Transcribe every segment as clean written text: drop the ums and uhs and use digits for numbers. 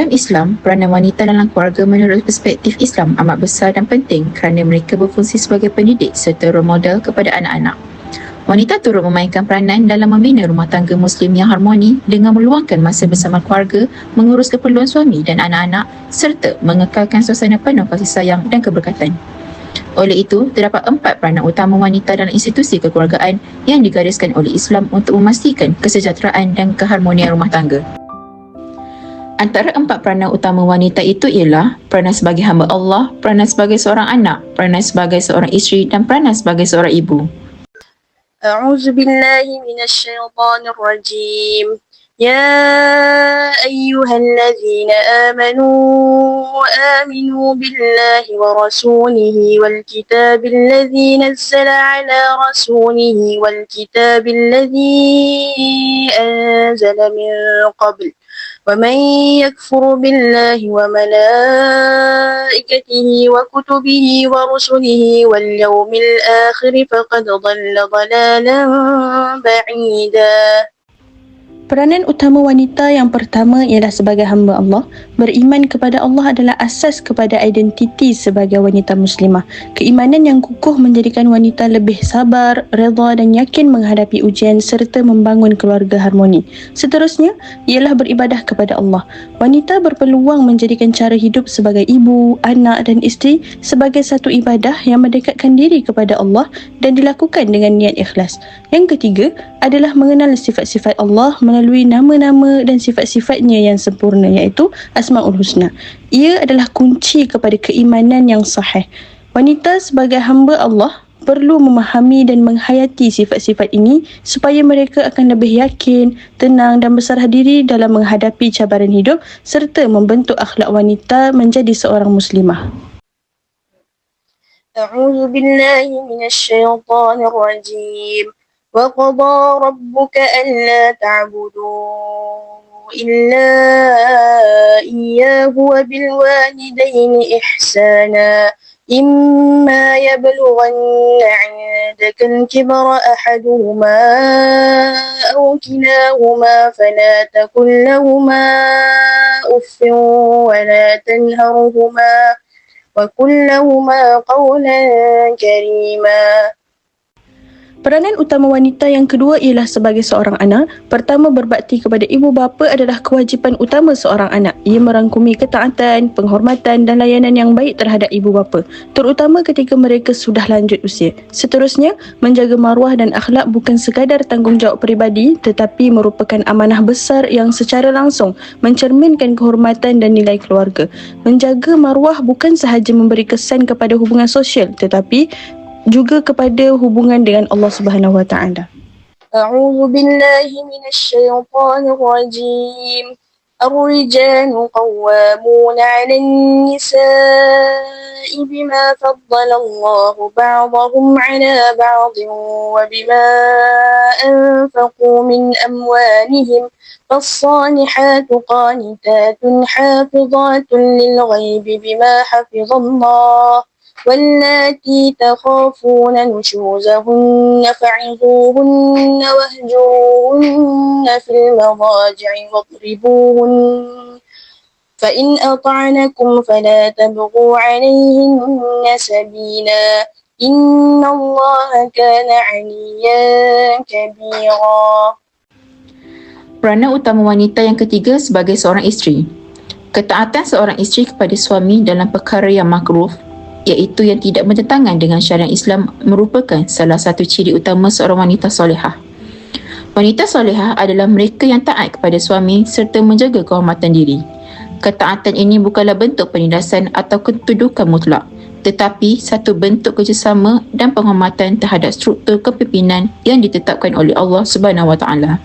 Dalam Islam, peranan wanita dalam keluarga menurut perspektif Islam amat besar dan penting kerana mereka berfungsi sebagai pendidik serta role model kepada anak-anak. Wanita turut memainkan peranan dalam membina rumah tangga Muslim yang harmoni dengan meluangkan masa bersama keluarga, mengurus keperluan suami dan anak-anak serta mengekalkan suasana penuh kasih sayang dan keberkatan. Oleh itu, terdapat 4 peranan utama wanita dalam institusi kekeluargaan yang digariskan oleh Islam untuk memastikan kesejahteraan dan keharmonian rumah tangga. Antara 4 peranan utama wanita itu ialah peranan sebagai hamba Allah, peranan sebagai seorang anak, peranan sebagai seorang isteri dan peranan sebagai seorang ibu. A'udzu billahi minasyaitonir rajim. Ya ayyuhalladzina aminu billahi wa rasulihi wal kitabil ladzi nazzala ala rasulihi wal kitabil ladzi anzala min qabl. ومن يكفر بالله وملائكته وكتبه ورسله واليوم الآخر فقد ضل ضلالا بعيدا. Peranan utama wanita yang pertama ialah sebagai hamba Allah. Beriman kepada Allah adalah asas kepada identiti sebagai wanita muslimah. Keimanan yang kukuh menjadikan wanita lebih sabar, redha dan yakin menghadapi ujian serta membangun keluarga harmoni. Seterusnya ialah beribadah kepada Allah. Wanita berpeluang menjadikan cara hidup sebagai ibu, anak dan isteri sebagai satu ibadah yang mendekatkan diri kepada Allah dan dilakukan dengan niat ikhlas. Yang ketiga adalah mengenal sifat-sifat Allah melalui nama-nama dan sifat-sifatnya yang sempurna, iaitu Asmaul Husna. Ia adalah kunci kepada keimanan yang sahih. Wanita sebagai hamba Allah perlu memahami dan menghayati sifat-sifat ini supaya mereka akan lebih yakin, tenang dan berserah diri dalam menghadapi cabaran hidup serta membentuk akhlak wanita menjadi seorang muslimah. A'udzu billahi minasyaitonir rajim. وَقَضَى رَبُّكَ أَلَّا تَعْبُدُوا إِلَّا إِيَّاهُ وَبِالْوَالِدَيْنِ إِحْسَانًا إِمَّا يَبْلُغَنَّ عِندَكَ الْكِبَرَ أَحَدُهُمَا أَوْ كِلَاهُمَا فَلَا تَقُل لَّهُمَا أُفٍّ وَلَا تَنْهَرْهُمَا وَقُل لَّهُمَا قَوْلًا كَرِيمًا. Peranan utama wanita yang kedua ialah sebagai seorang anak. Pertama, berbakti kepada ibu bapa adalah kewajipan utama seorang anak. Ia merangkumi ketaatan, penghormatan dan layanan yang baik terhadap ibu bapa, terutama ketika mereka sudah lanjut usia. Seterusnya, menjaga maruah dan akhlak bukan sekadar tanggungjawab peribadi tetapi merupakan amanah besar yang secara langsung mencerminkan kehormatan dan nilai keluarga. Menjaga maruah bukan sahaja memberi kesan kepada hubungan sosial tetapi juga kepada hubungan dengan Allah Subhanahu Wa Taala. A'udzu billahi minasyaitonir rajim. Ar-rijalu qawwamuna 'alan nisa'i bima faddala Allahu ba'dahum 'ala ba'din wa bima anfaqu min amwalihim. فالصالحات قانتات حافظات للغيب بما حفظ الله واللاتي تخافون نشوزهن فعظوهن واهجروهن في المضاجع واضربوهن فإن أطعنكم فلا تبغوا عليهن سبيلا إن الله كان عليا كبيرا. Peranan utama wanita yang ketiga sebagai seorang isteri. Ketaatan seorang isteri kepada suami dalam perkara yang makruh, iaitu yang tidak bertentangan dengan syariat Islam, merupakan salah satu ciri utama seorang wanita solehah. Wanita solehah adalah mereka yang taat kepada suami serta menjaga kehormatan diri. Ketaatan ini bukanlah bentuk penindasan atau ketudukan mutlak, tetapi satu bentuk kerjasama dan penghormatan terhadap struktur kepimpinan yang ditetapkan oleh Allah Subhanahu Wa Taala.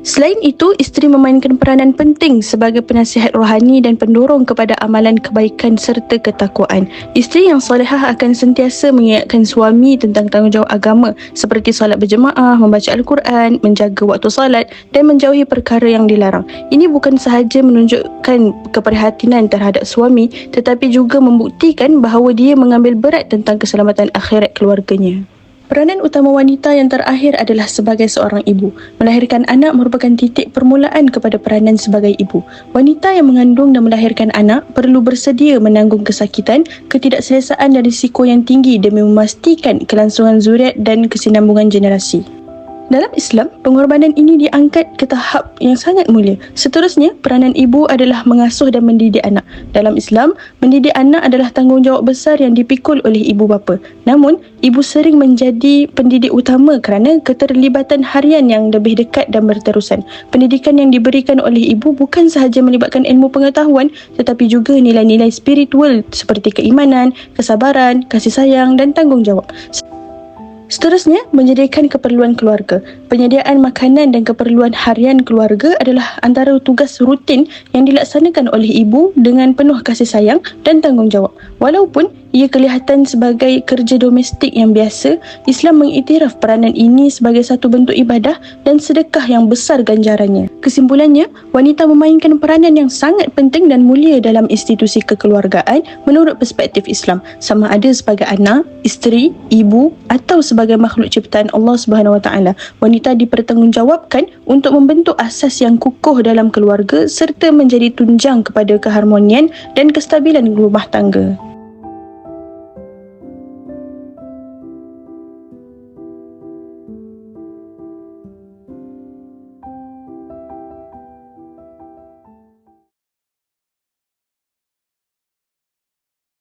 Selain itu, isteri memainkan peranan penting sebagai penasihat rohani dan pendorong kepada amalan kebaikan serta ketakwaan. Isteri yang solehah akan sentiasa mengingatkan suami tentang tanggungjawab agama seperti solat berjemaah, membaca Al-Quran, menjaga waktu solat dan menjauhi perkara yang dilarang. Ini bukan sahaja menunjukkan keprihatinan terhadap suami tetapi juga membuktikan bahawa dia mengambil berat tentang keselamatan akhirat keluarganya. Peranan utama wanita yang terakhir adalah sebagai seorang ibu. Melahirkan anak merupakan titik permulaan kepada peranan sebagai ibu. Wanita yang mengandung dan melahirkan anak perlu bersedia menanggung kesakitan, ketidakselesaan dan risiko yang tinggi demi memastikan kelangsungan zuriat dan kesinambungan generasi. Dalam Islam, pengorbanan ini diangkat ke tahap yang sangat mulia. Seterusnya, peranan ibu adalah mengasuh dan mendidik anak. Dalam Islam, mendidik anak adalah tanggungjawab besar yang dipikul oleh ibu bapa. Namun, ibu sering menjadi pendidik utama kerana keterlibatan harian yang lebih dekat dan berterusan. Pendidikan yang diberikan oleh ibu bukan sahaja melibatkan ilmu pengetahuan, tetapi juga nilai-nilai spiritual seperti keimanan, kesabaran, kasih sayang dan tanggungjawab. Seterusnya, menyediakan keperluan keluarga. Penyediaan makanan dan keperluan harian keluarga adalah antara tugas rutin yang dilaksanakan oleh ibu dengan penuh kasih sayang dan tanggungjawab. Walaupun ia kelihatan sebagai kerja domestik yang biasa, Islam mengiktiraf peranan ini sebagai satu bentuk ibadah dan sedekah yang besar ganjarannya. Kesimpulannya, wanita memainkan peranan yang sangat penting dan mulia dalam institusi kekeluargaan menurut perspektif Islam, sama ada sebagai anak, isteri, ibu atau sebagai makhluk ciptaan Allah Subhanahu Wa Taala. Wanita dipertanggungjawabkan untuk membentuk asas yang kukuh dalam keluarga serta menjadi tunjang kepada keharmonian dan kestabilan rumah tangga.